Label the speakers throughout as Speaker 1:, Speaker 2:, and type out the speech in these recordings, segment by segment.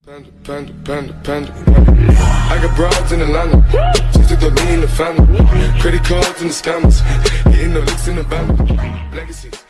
Speaker 1: Panda. I got broads in Atlanta, just to me in the family. Credit cards and the scammers, hitting the licks in the band. Legacies.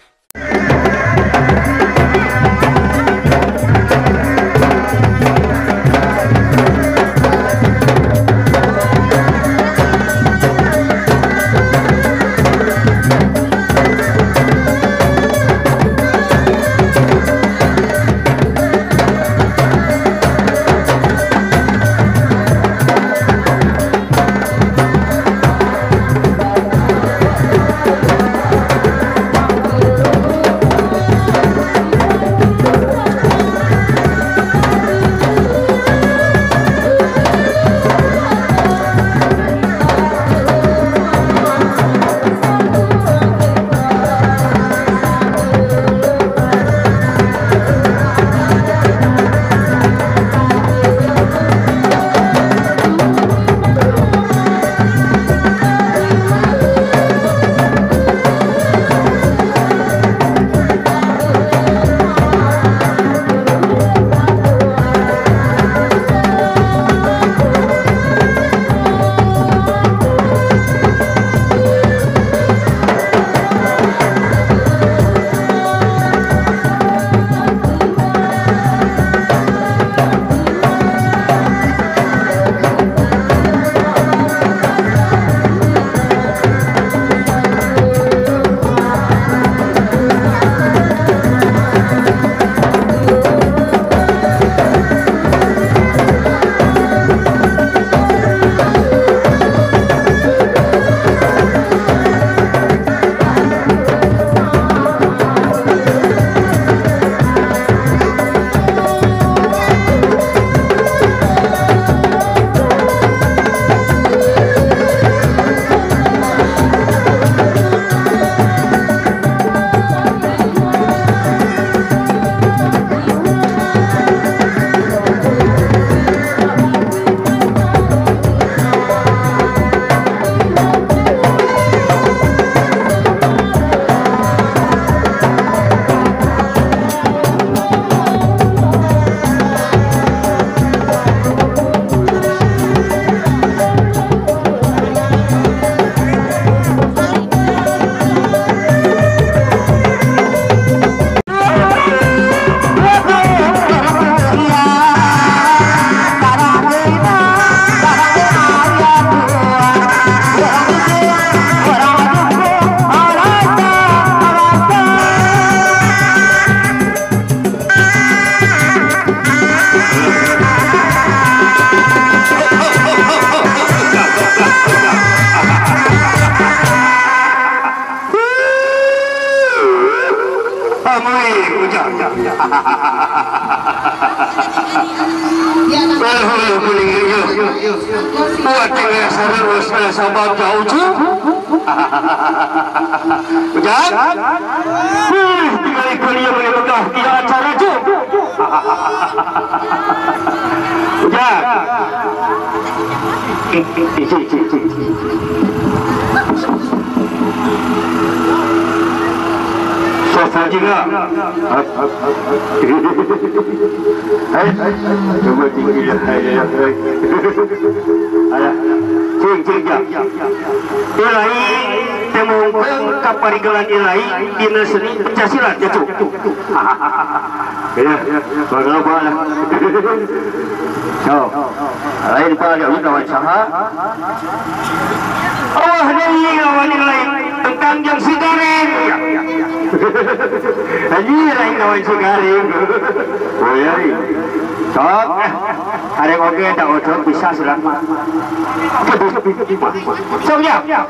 Speaker 2: Lain pada lawan saha. Allah dari lawan lain tentang yang sigaret. Haji lain lawan sigaret. Oh ya. Sok. Ada oke tak ojo bisa surat mah. Sok ya.
Speaker 3: Iya,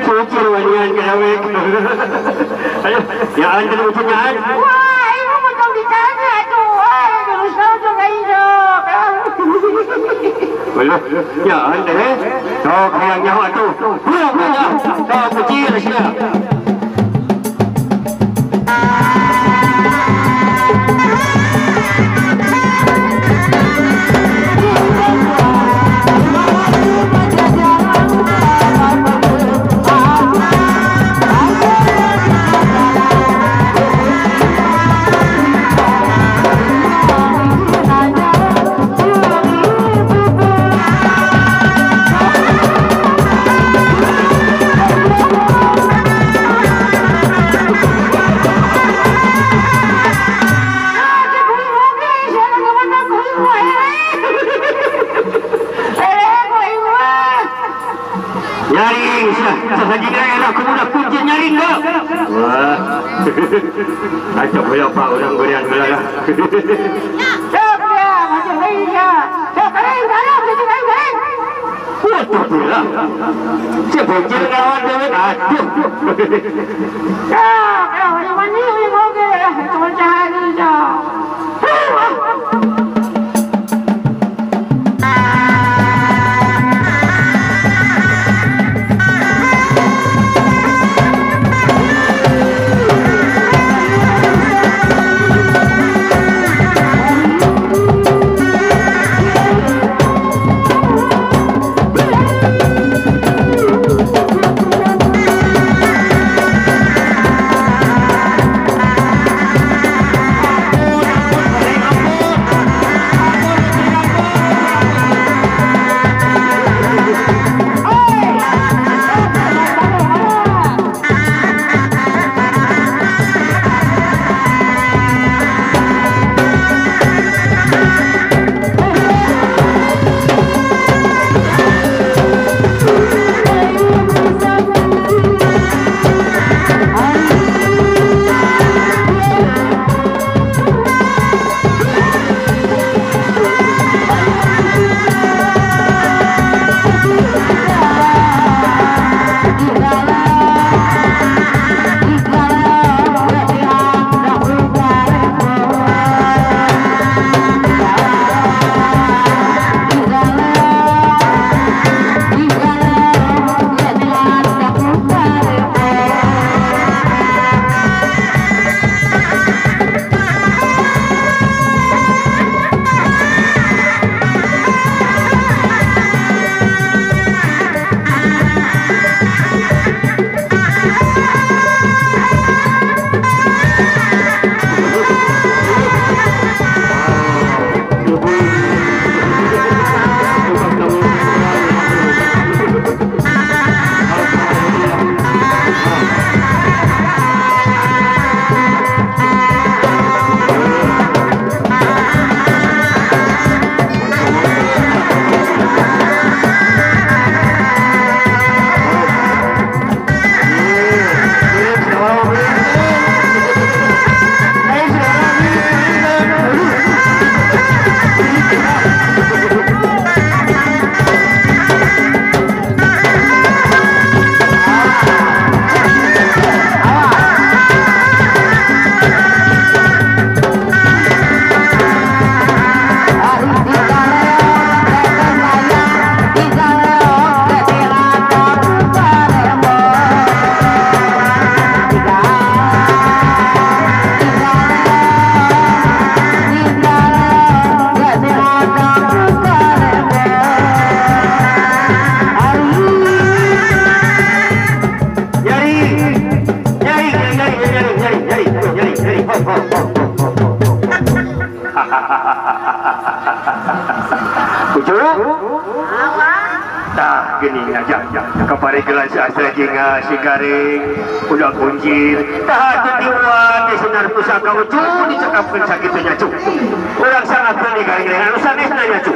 Speaker 2: cucur wanian kerawek. Ayo, yang anda lucunya.
Speaker 3: Wah, ibu potong di sana tuh. Terus tahu tuh kayak
Speaker 2: Belum, ya anda Tok yang nyawa tu. Belum, Tok kecil sia. Nyaring, sahaja kira aku muda kunci nyaring ke? Wah, acap berapa orang berian melala.
Speaker 3: Siapa dia? Macam dia. Siapa dia?
Speaker 2: Betul pula. Siapa je kawan dia? Aduh.
Speaker 3: Ya, kalau orang mandi boleh moga. Cuma cahaya je.
Speaker 2: Dah gini aja kepada gelas asal jingga si garing udah kunci dah ketiwan di senar pusaka ucu dicakapkan sakitnya cu orang sangat berani garing-garing usaha ni senanya cu